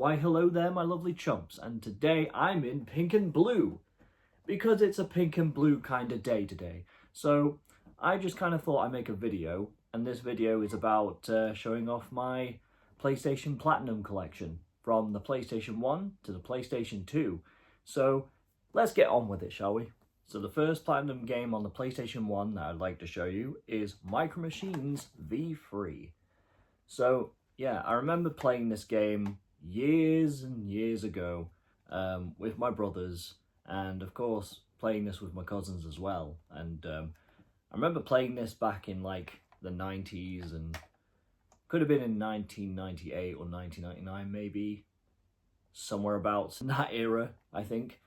Why hello there my lovely chumps, and today I'm in pink and blue because it's a pink and blue kind of day today. So I just kind of thought I'd make a video, and this video is about showing off my PlayStation Platinum collection from the PlayStation 1 to the PlayStation 2. So let's get on with it, shall we? So the first Platinum game on the PlayStation 1 that I'd like to show you is Micro Machines V3. So yeah, I remember playing this game years and years ago with my brothers, and of course playing this with my cousins as well. And I remember playing this back in like the 90s, and could have been in 1998 or 1999 maybe, somewhere about in that era I think.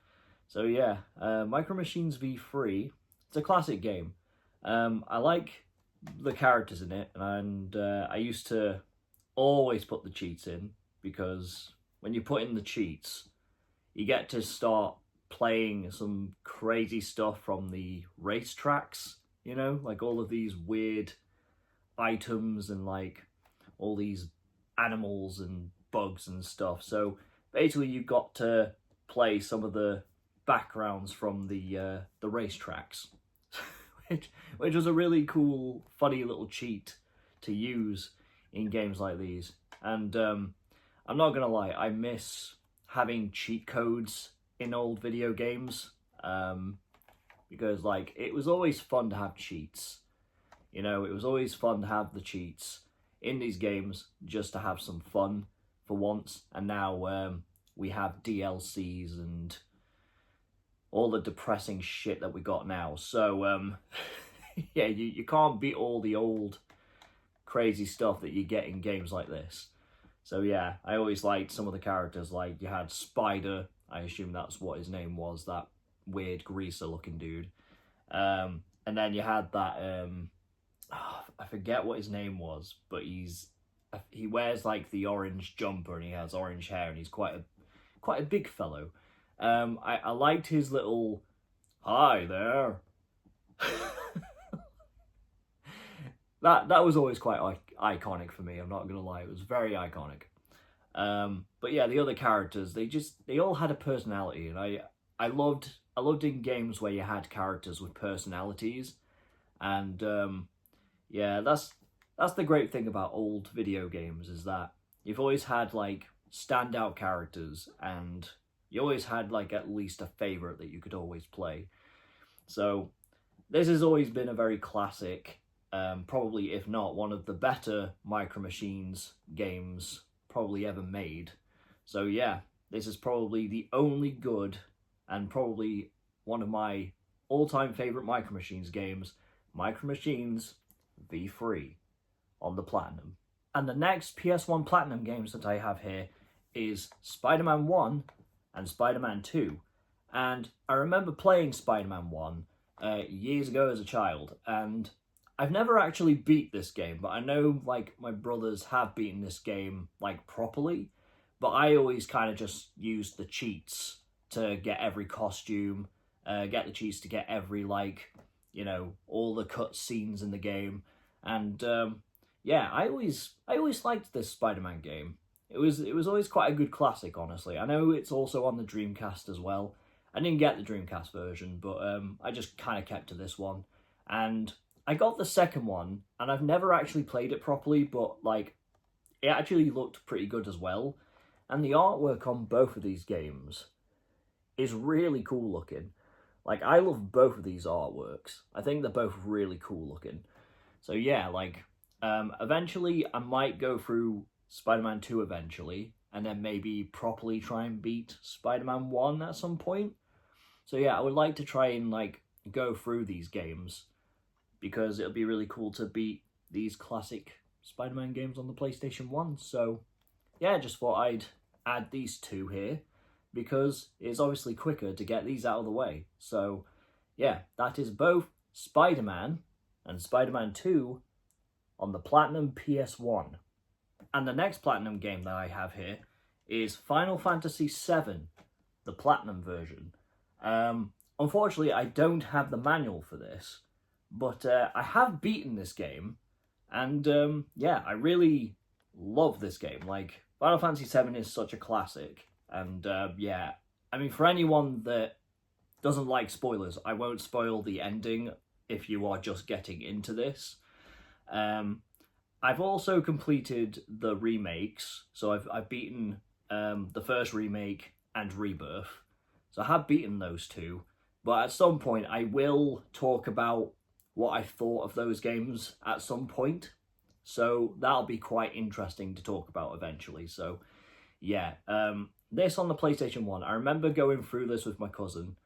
So yeah, Micro Machines V3, it's a classic game. I like the characters in it, and I used to always put the cheats in, because when you put in the cheats, you get to start playing some crazy stuff from the racetracks, you know, like all of these weird items and like all these animals and bugs and stuff. So basically you got to play some of the backgrounds from the racetracks, which was a really cool, funny little cheat to use in games like these. And I'm not gonna lie, I miss having cheat codes in old video games, because like it was always fun to have cheats, you know, it was always fun to have the cheats in these games just to have some fun for once. And now we have DLCs and all the depressing shit that we got now. So yeah, you can't beat all the old crazy stuff that you get in games like this. So yeah, I always liked some of the characters. Like you had Spider, I assume that's what his name was, that weird greaser looking dude. And then you had that, I forget what his name was, but he wears like the orange jumper and he has orange hair and he's quite a big fellow. I liked his little, "Hi there." That was always quite iconic for me, I'm not gonna lie, it was very iconic. But yeah, the other characters, they all had a personality, and I loved in games where you had characters with personalities. And yeah, that's the great thing about old video games, is that you've always had like standout characters, and you always had like at least a favorite that you could always play. So this has always been a very classic, probably if not one of the better Micro Machines games probably ever made. So yeah, this is probably the only good and probably one of my all-time favorite Micro Machines games, Micro Machines V3 on the Platinum. And the next PS1 Platinum games that I have here is Spider-Man 1 and Spider-Man 2. And I remember playing Spider-Man 1 years ago as a child, and I've never actually beat this game, but I know like my brothers have beaten this game like properly, but I always kind of just used the cheats to get every costume, get the cheats to get every, like, you know, all the cut scenes in the game. And yeah, I always liked this Spider-Man game. It was always quite a good classic, honestly. I know it's also on the Dreamcast as well. I didn't get the Dreamcast version, but I just kind of kept to this one. And I got the second one, and I've never actually played it properly, but like, it actually looked pretty good as well. And the artwork on both of these games is really cool looking. Like, I love both of these artworks. I think they're both really cool looking. So yeah, like, eventually I might go through Spider-Man 2 eventually, and then maybe properly try and beat Spider-Man 1 at some point. So yeah, I would like to try and like go through these games, because it'll be really cool to beat these classic Spider-Man games on the PlayStation 1. So yeah, just thought I'd add these two here, because it's obviously quicker to get these out of the way. So yeah, that is both Spider-Man and Spider-Man 2 on the Platinum PS1. And the next Platinum game that I have here is Final Fantasy VII, the Platinum version. Unfortunately, I don't have the manual for this, but I have beaten this game, and yeah, I really love this game. Like, Final Fantasy VII is such a classic, and yeah, I mean, for anyone that doesn't like spoilers, I won't spoil the ending if you are just getting into this. I've also completed the remakes, so I've beaten the first remake and Rebirth, so I have beaten those two. But at some point, I will talk about what I thought of those games at some point. So that'll be quite interesting to talk about eventually. So yeah, this on the PlayStation 1, I remember going through this with my cousin,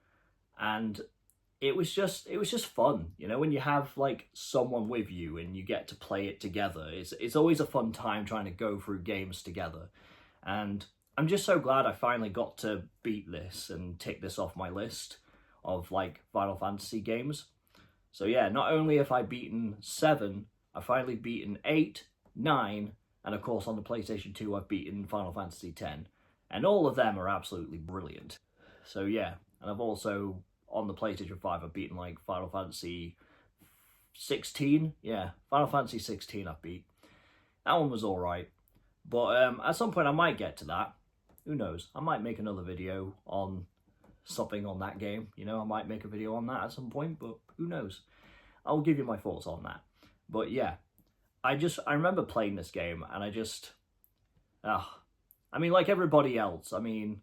and it was just fun, you know, when you have like someone with you and you get to play it together. It's always a fun time trying to go through games together. And I'm just so glad I finally got to beat this and tick this off my list of like Final Fantasy games. So yeah, not only have I beaten 7, I've finally beaten 8, 9, and of course on the PlayStation 2 I've beaten Final Fantasy 10. And all of them are absolutely brilliant. So yeah, and I've also, on the PlayStation 5, I've beaten like Final Fantasy 16. Yeah, Final Fantasy 16 I've beat. That one was alright. But at some point I might get to that. Who knows? I might make another video on something on that game. You know, I might make a video on that at some point, but who knows? I'll give you my thoughts on that. But yeah, I remember playing this game and I mean, like everybody else, I mean,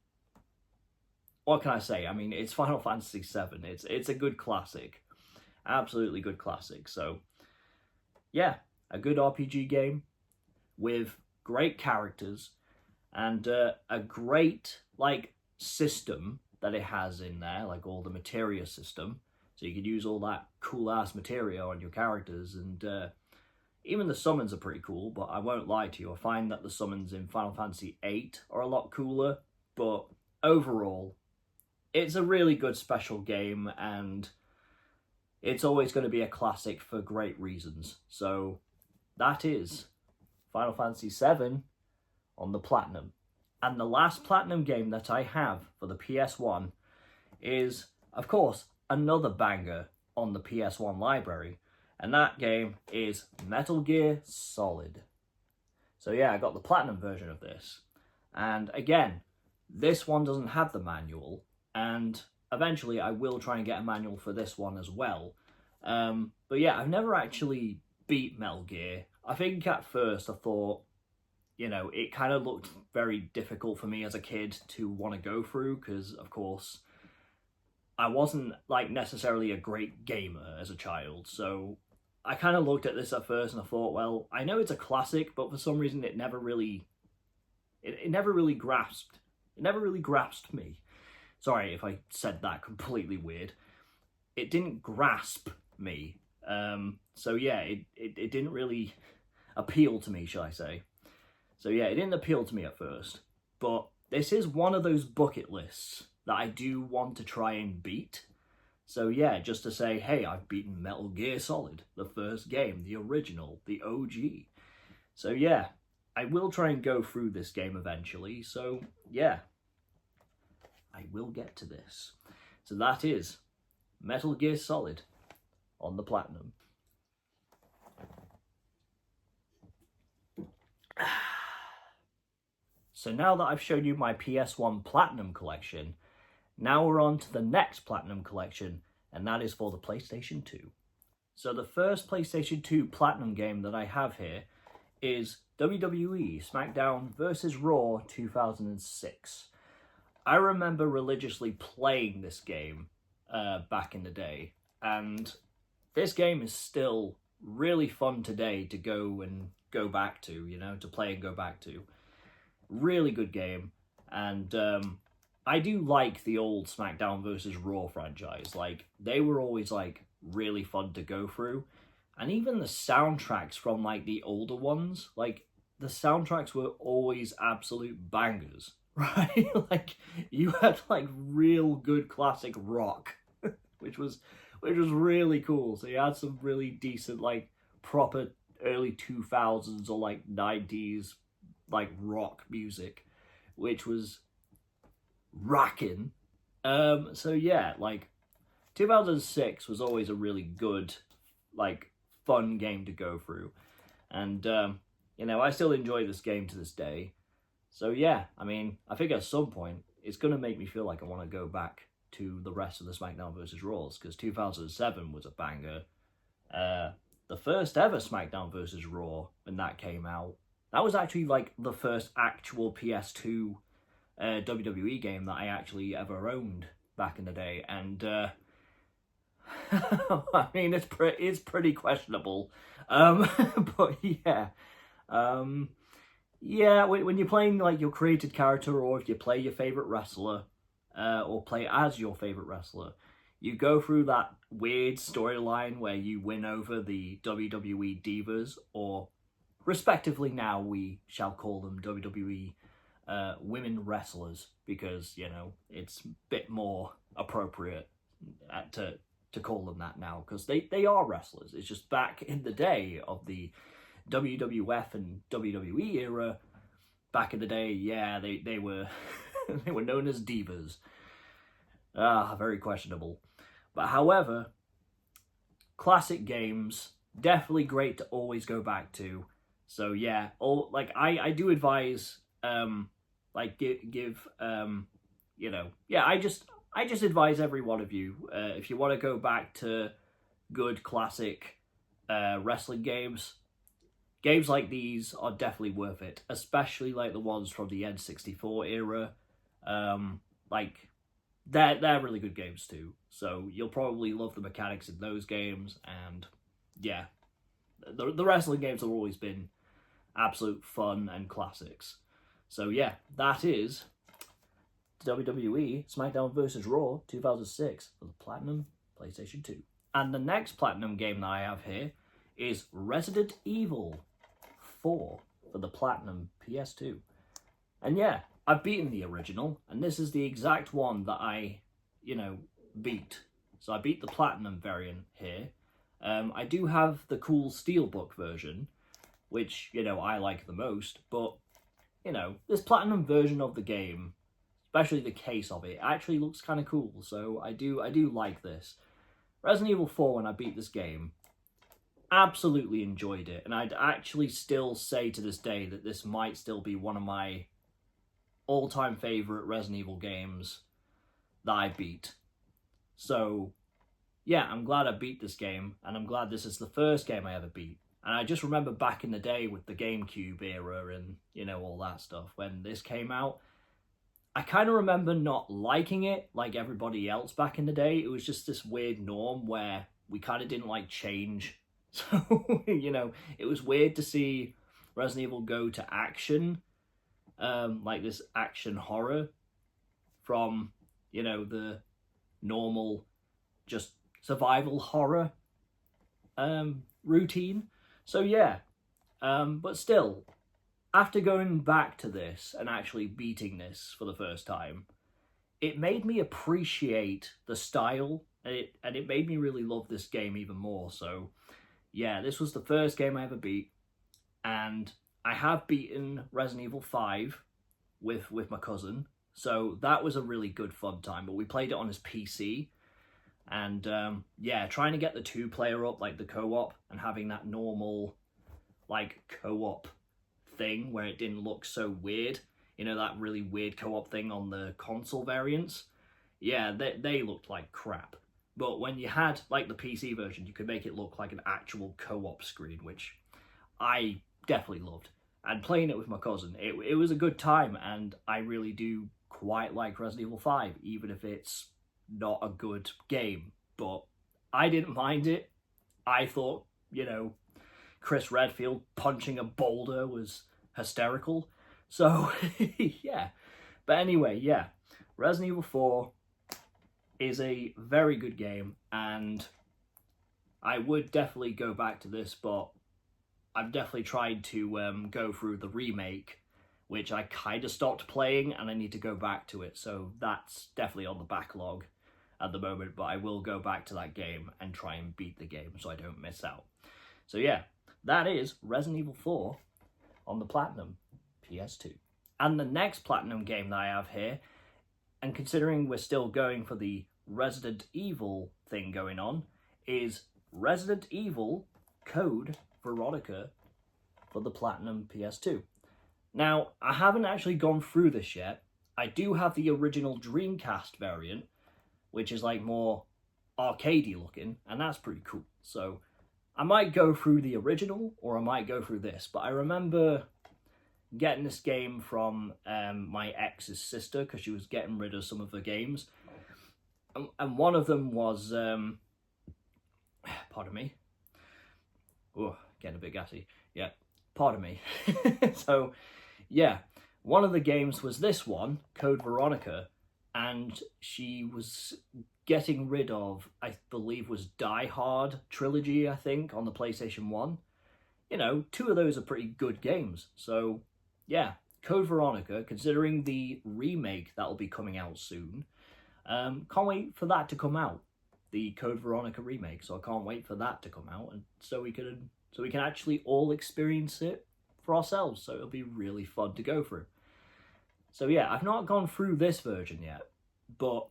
what can I say? I mean, it's Final Fantasy VII. It's a good classic. Absolutely good classic. So yeah, a good RPG game with great characters and a great like system that it has in there, like all the materia system. So you could use all that cool ass materia on your characters, and even the summons are pretty cool, but I won't lie to you, I find that the summons in Final Fantasy VIII are a lot cooler, but overall, it's a really good special game, and it's always going to be a classic for great reasons. So that is Final Fantasy VII on the Platinum. And the last Platinum game that I have for the PS1 is, of course, another banger on the PS1 library. And that game is Metal Gear Solid. So yeah, I got the Platinum version of this. And again, this one doesn't have the manual. And eventually I will try and get a manual for this one as well. But yeah, I've never actually beat Metal Gear. I think at first I thought, you know, it kind of looked very difficult for me as a kid to want to go through, because of course I wasn't like necessarily a great gamer as a child. So I kind of looked at this at first and I thought, well, I know it's a classic, but for some reason it never really grasped me. Sorry if I said that completely weird. It didn't grasp me. So yeah, it didn't really appeal to me, shall I say. So yeah, it didn't appeal to me at first. But this is one of those bucket lists that I do want to try and beat. So yeah, just to say, hey, I've beaten Metal Gear Solid, the first game, the original, the OG. So yeah, I will try and go through this game eventually. So yeah, I will get to this. So that is Metal Gear Solid on the Platinum. So now that I've shown you my PS1 Platinum collection, now we're on to the next Platinum collection, and that is for the PlayStation 2. So the first PlayStation 2 Platinum game that I have here is WWE SmackDown vs. Raw 2006. I remember religiously playing this game back in the day, and this game is still really fun today to go back to, you know, to play and go back to. Really good game, and I do like the old SmackDown vs. Raw franchise. Like, they were always like really fun to go through, and even the soundtracks from like the older ones, like the soundtracks were always absolute bangers, right? Like, you had like real good classic rock, which was really cool. So you had some really decent like proper early 2000s or like 90s like rock music, which was rocking. So yeah, like 2006 was always a really good, like, fun game to go through, and you know, I still enjoy this game to this day. So yeah, I mean, I think at some point it's gonna make me feel like I want to go back to the rest of the SmackDown versus Raws, because 2007 was a banger. Uh, the first ever SmackDown versus Raw, when that came out, that was actually like the first actual PS2 WWE game that I actually ever owned back in the day, and I mean it's pretty questionable, but yeah, um, yeah. When you're playing like your created character, or if you play your favorite wrestler, or play as your favorite wrestler, you go through that weird storyline where you win over the WWE Divas, or respectively now we shall call them WWE women wrestlers, because, you know, it's a bit more appropriate to call them that now, because they are wrestlers. It's just back in the day of the WWF and WWE era, back in the day, yeah, they were they were known as divas. Very questionable. But however, classic games, definitely great to always go back to. So yeah, I do advise, give you know, yeah, I just advise every one of you, if you want to go back to good classic wrestling games, games like these are definitely worth it, especially like the ones from the N64 era. Like they're really good games too. So you'll probably love the mechanics in those games, and yeah, the wrestling games have always been absolute fun and classics. So yeah, that is WWE SmackDown vs. Raw 2006 for the Platinum PlayStation 2. And the next Platinum game that I have here is Resident Evil 4 for the Platinum PS2. And yeah, I've beaten the original, and this is the exact one that I, beat. So I beat the Platinum variant here. I do have the cool Steelbook version, which, I like the most, but, this Platinum version of the game, especially the case of it, actually looks kind of cool, so I do like this. Resident Evil 4, when I beat this game, absolutely enjoyed it, and I'd actually still say to this day that this might still be one of my all-time favourite Resident Evil games that I beat. So, yeah, I'm glad I beat this game, and I'm glad this is the first game I ever beat. And I just remember back in the day with the GameCube era and, all that stuff, when this came out, I kind of remember not liking it like everybody else back in the day. It was just this weird norm where we kind of didn't like change. So, it was weird to see Resident Evil go to action, like this action horror from, the normal just survival horror routine. So yeah, but still, after going back to this and actually beating this for the first time, it made me appreciate the style, and it made me really love this game even more. So yeah, this was the first game I ever beat, and I have beaten Resident Evil 5 with my cousin, so that was a really good fun time, but we played it on his PC, and yeah, trying to get the two-player up, like the co-op, and having that normal, like, co-op thing where it didn't look so weird, that really weird co-op thing on the console variants, yeah, they looked like crap. But when you had, like, the PC version, you could make it look like an actual co-op screen, which I definitely loved. And playing it with my cousin, it was a good time, and I really do quite like Resident Evil 5, even if it's not a good game. But I didn't mind it. I thought, Chris Redfield punching a boulder was hysterical. So, yeah. But anyway, yeah, Resident Evil 4 is a very good game, and I would definitely go back to this, but I've definitely tried to go through the remake, which I kind of stopped playing, and I need to go back to it, so that's definitely on the backlog at the moment, but I will go back to that game and try and beat the game so I don't miss out. So yeah, that is Resident Evil 4 on the Platinum PS2. And the next Platinum game that I have here, and considering we're still going for the Resident Evil thing going on, is Resident Evil Code Veronica for the Platinum PS2. Now, I haven't actually gone through this yet. I do have the original Dreamcast variant, which is like more arcadey looking, and that's pretty cool. So I might go through the original, or I might go through this, but I remember getting this game from my ex's sister, because she was getting rid of some of the games. And one of them was, pardon me. Oh, getting a bit gassy. Yeah, pardon me. So, yeah, one of the games was this one, Code Veronica, and she was getting rid of, I believe, was Die Hard trilogy, I think, on the PlayStation 1. You know, two of those are pretty good games. So, yeah, Code Veronica, considering the remake that will be coming out soon, can't wait for that to come out. The Code Veronica remake, so I can't wait for that to come out, and so we can actually all experience it for ourselves. So it'll be really fun to go through. So yeah, I've not gone through this version yet, but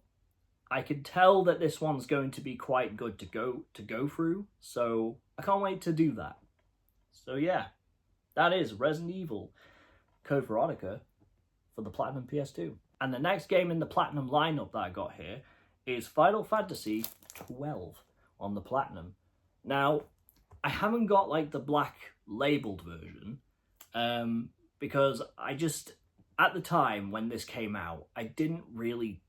I can tell that this one's going to be quite good to go through. So I can't wait to do that. So yeah, that is Resident Evil Code Veronica for the Platinum PS2. And the next game in the Platinum lineup that I got here is Final Fantasy 12 on the Platinum. Now, I haven't got like the black labeled version because I just, at the time when this came out, I didn't really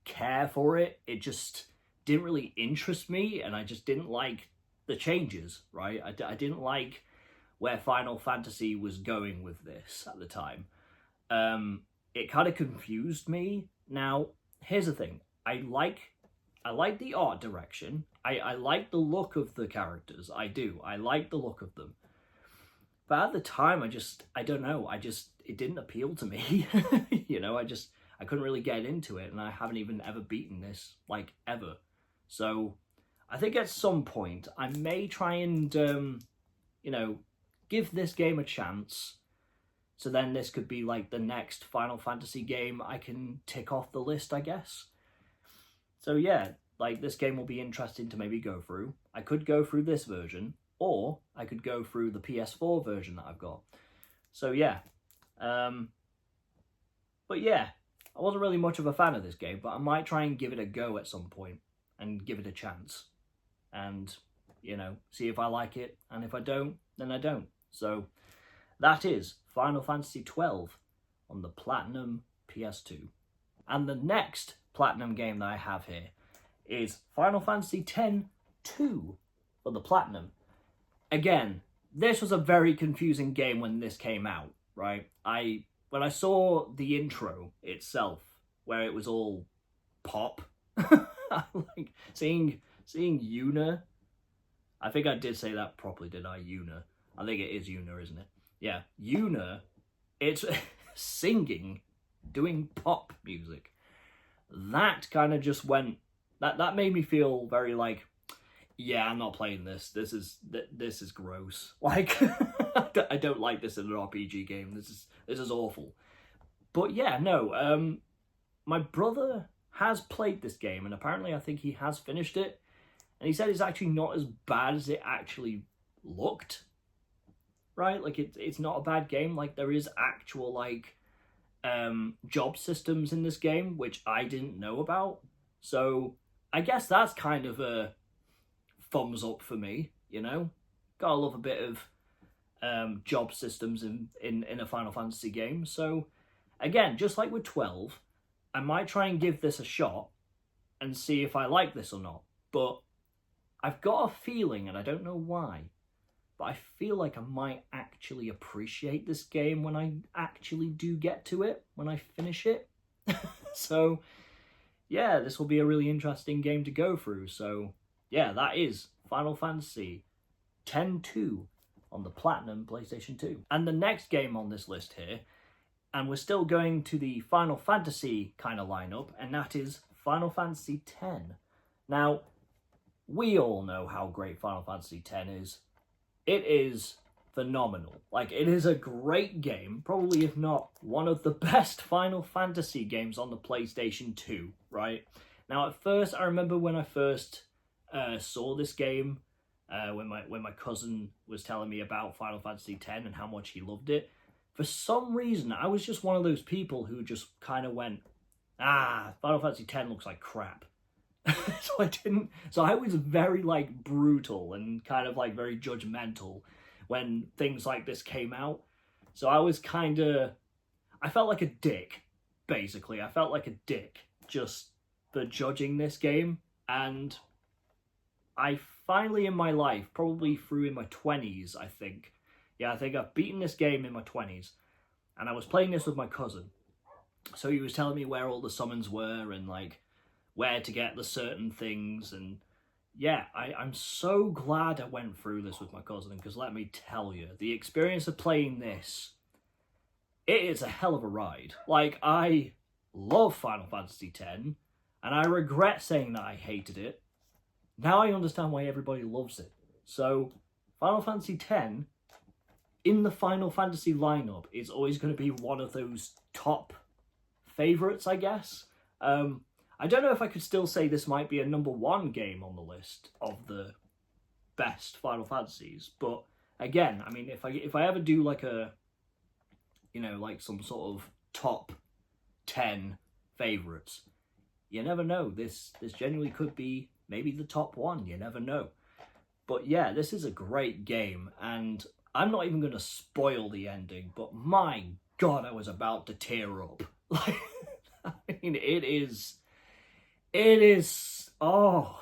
care for it. It just didn't really interest me, and I just didn't like the changes, right? I didn't like where Final Fantasy was going with this at the time. It kind of confused me. Now, here's the thing. I like the art direction. I like the look of the characters. I do. I like the look of them. But at the time, I don't know. It didn't appeal to me. You know, I couldn't really get into it, and I haven't even ever beaten this, like, ever. So, I think at some point, I may try and, you know, give this game a chance. So then this could be like the next Final Fantasy game I can tick off the list, I guess. So yeah, like this game will be interesting to maybe go through. I could go through this version, or I could go through the PS4 version that I've got. So yeah. But yeah, I wasn't really much of a fan of this game, but I might try and give it a go at some point and give it a chance. And, you know, see if I like it, and if I don't, then I don't. So that is Final Fantasy 12 on the Platinum PS2. And the next Platinum game that I have here is Final Fantasy X-2 for the Platinum. Again, this was a very confusing game when this came out, right? When I saw the intro itself, where it was all pop, like seeing Yuna. I think I did say that properly, did I? Yuna. I think it is Yuna, isn't it? Yeah, Yuna, it's singing, doing pop music. That kind of just went, that made me feel very like, yeah, I'm not playing this. This is gross. Like, I don't like this in an RPG game. This is awful. But yeah, no, my brother has played this game, and apparently I think he has finished it. And he said it's actually not as bad as it actually looked. Right? Like, it's not a bad game. Like, there is actual, like, job systems in this game, which I didn't know about. So, I guess that's kind of a thumbs up for me, you know? Gotta love a bit of job systems in a Final Fantasy game. So, again, just like with 12, I might try and give this a shot and see if I like this or not. But I've got a feeling, and I don't know why, but I feel like I might actually appreciate this game when I actually do get to it, when I finish it. So, yeah, this will be a really interesting game to go through. So, yeah, that is Final Fantasy X-2 on the Platinum PlayStation 2. And the next game on this list here, and we're still going to the Final Fantasy kind of lineup, and that is Final Fantasy X. Now, we all know how great Final Fantasy X is. It is phenomenal. Like, it is a great game, probably if not one of the best Final Fantasy games on the PlayStation 2, right? Now, at first, I remember when I first saw this game, when my cousin was telling me about Final Fantasy X and how much he loved it, for some reason, I was just one of those people who just kind of went, Final Fantasy X looks like crap. So I was very like brutal and kind of like very judgmental when things like this came out. So I felt like a dick, basically. I felt like a dick just for judging this game. And I finally in my life, probably through in my 20s, I think. Yeah, I think I've beaten this game in my 20s. And I was playing this with my cousin. So he was telling me where all the summons were and like where to get the certain things. And yeah, I'm so glad I went through this with my cousin, because let me tell you, the experience of playing this, it is a hell of a ride. Like, I love Final Fantasy X, and I regret saying that I hated it. Now I understand why everybody loves it. So, Final Fantasy X, in the Final Fantasy lineup, is always going to be one of those top favourites, I guess. I don't know if I could still say this might be a #1 game on the list of the best Final Fantasies, but again, I mean, if I ever do like a, you know, like some sort of top 10 favourites, you never know. This genuinely could be maybe the top one. You never know. But yeah, this is a great game, and I'm not even going to spoil the ending, but my God, I was about to tear up. Like, I mean, it is, oh.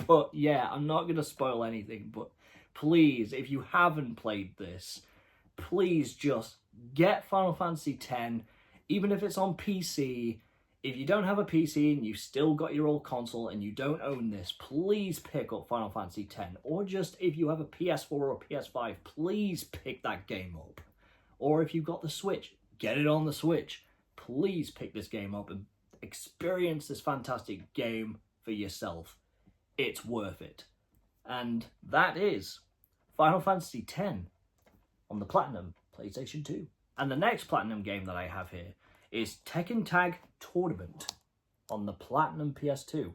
But yeah, I'm not going to spoil anything, but please, if you haven't played this, please just get Final Fantasy X, even if it's on PC. If you don't have a PC and you've still got your old console and you don't own this, please pick up Final Fantasy X. Or just if you have a PS4 or PS5, please pick that game up. Or if you've got the Switch, get it on the Switch. Please pick this game up and experience this fantastic game for yourself. It's worth it. And that is Final Fantasy X on the Platinum PlayStation 2. And the next Platinum game that I have here is Tekken Tag Tournament on the Platinum PS2.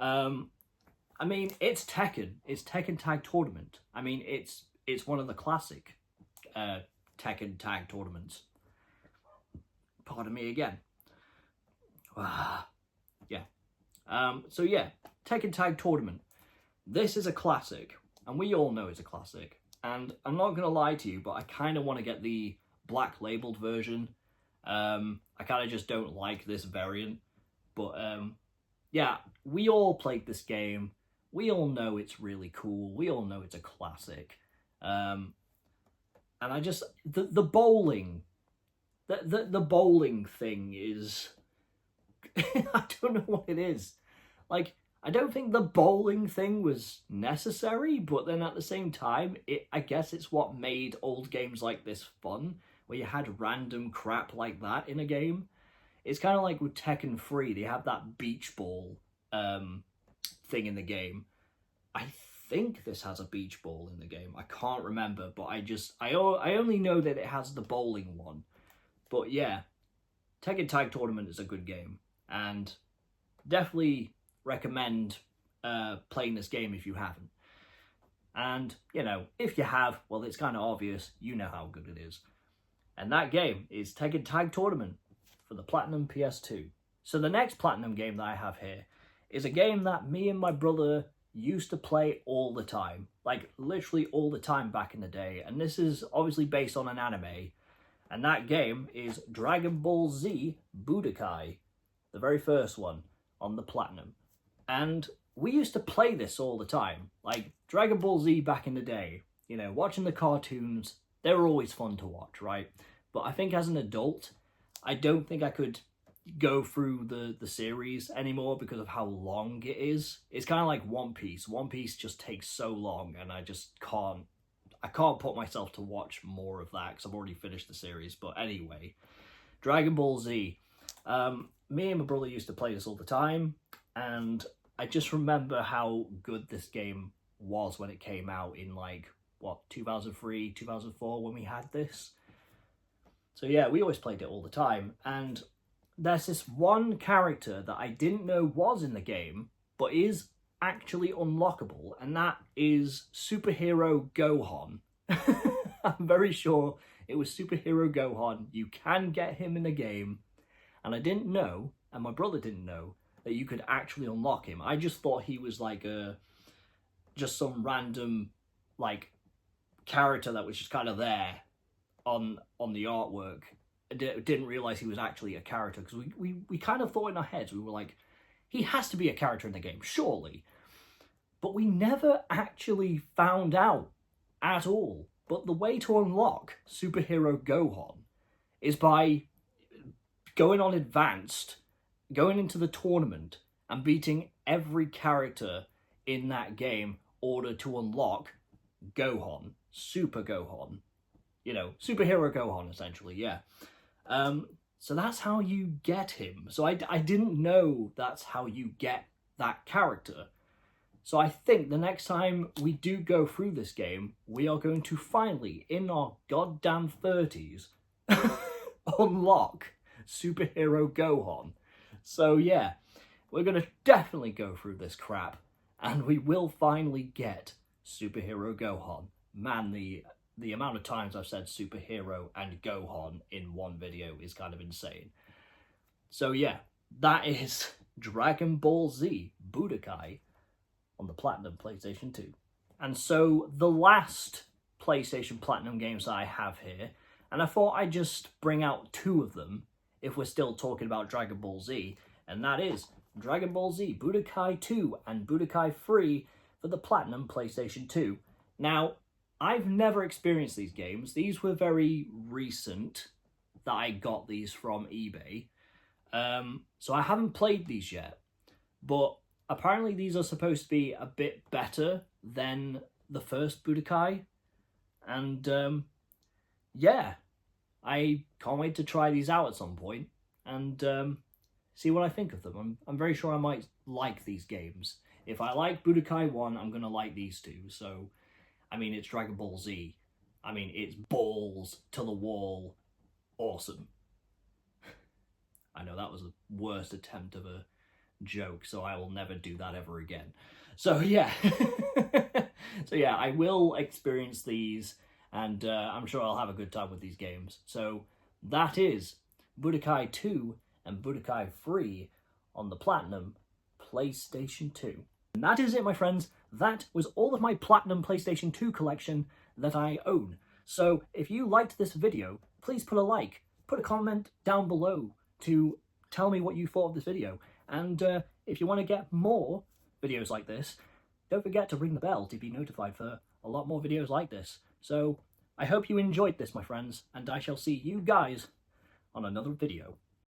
I mean, it's Tekken. It's Tekken Tag Tournament. I mean, it's one of the classic Tekken Tag Tournaments. Pardon me again. Yeah. So yeah, Tekken Tag Tournament. This is a classic, and we all know it's a classic. And I'm not going to lie to you, but I kind of want to get the black labeled version. I kind of just don't like this variant. But yeah, we all played this game. We all know it's really cool. We all know it's a classic. And I just, the bowling, the bowling thing is, I don't know what it is. Like, I don't think the bowling thing was necessary, but then at the same time, I guess it's what made old games like this fun, where you had random crap like that in a game. It's kind of like with Tekken 3, they have that beach ball thing in the game. I think this has a beach ball in the game. I can't remember, but I only know that it has the bowling one. But yeah, Tekken Tag Tournament is a good game, and definitely recommend playing this game if you haven't. And, you know, if you have, well, it's kind of obvious, you know how good it is. And that game is Tekken Tag Tournament for the Platinum PS2. So the next Platinum game that I have here is a game that me and my brother used to play all the time. Like, literally all the time back in the day. And this is obviously based on an anime. And that game is Dragon Ball Z Budokai, the very first one on the Platinum. And we used to play this all the time. Like, Dragon Ball Z back in the day, you know, watching the cartoons, they were always fun to watch, right? But I think as an adult, I don't think I could go through the series anymore because of how long it is. It's kind of like One Piece. One Piece just takes so long, and I just can't put myself to watch more of that because I've already finished the series. But anyway, Dragon Ball Z. Me and my brother used to play this all the time, and I just remember how good this game was when it came out in, like, what, 2003, 2004 when we had this. So yeah, we always played it all the time, and there's this one character that I didn't know was in the game, but is actually unlockable, and that is Superhero Gohan. I'm very sure It was Superhero Gohan. You can get him in the game. And I didn't know, and my brother didn't know, that you could actually unlock him. I just thought he was like just some random like character that was just kind of there on the artwork. I didn't realize he was actually a character, because we kind of thought in our heads, we were like, he has to be a character in the game, surely. But we never actually found out at all. But the way to unlock Superhero Gohan is by going on Advanced, going into the tournament, and beating every character in that game in order to unlock Gohan, Super Gohan. You know, Superhero Gohan, essentially, yeah. So that's how you get him. So I didn't know that's how you get that character. So I think the next time we do go through this game, we are going to finally, in our goddamn 30s, unlock Superhero Gohan. So yeah, we're going to definitely go through this crap, and we will finally get Superhero Gohan. Man, the amount of times I've said superhero and Gohan in one video is kind of insane. So yeah, that is Dragon Ball Z Budokai on the Platinum PlayStation 2. And so the last PlayStation Platinum games that I have here, and I thought I'd just bring out two of them if we're still talking about Dragon Ball Z, and that is Dragon Ball Z Budokai 2 and Budokai 3 for the Platinum PlayStation 2. Now, I've never experienced these games. These were very recent that I got these from eBay. So I haven't played these yet, but apparently these are supposed to be a bit better than the first Budokai. And yeah, I can't wait to try these out at some point and see what I think of them. I'm very sure I might like these games. If I like Budokai 1, I'm going to like these two. So, I mean, it's Dragon Ball Z. I mean, it's balls to the wall. Awesome. I know that was the worst attempt of a joke, so I will never do that ever again. So, yeah. So, yeah, I will experience these, and I'm sure I'll have a good time with these games. So, that is Budokai 2 and Budokai 3 on the Platinum PlayStation 2. And that is it, my friends. That was all of my Platinum PlayStation 2 collection that I own. So if you liked this video, please put a like, put a comment down below to tell me what you thought of this video. And if you want to get more videos like this, don't forget to ring the bell to be notified for a lot more videos like this. So I hope you enjoyed this, my friends, and I shall see you guys on another video.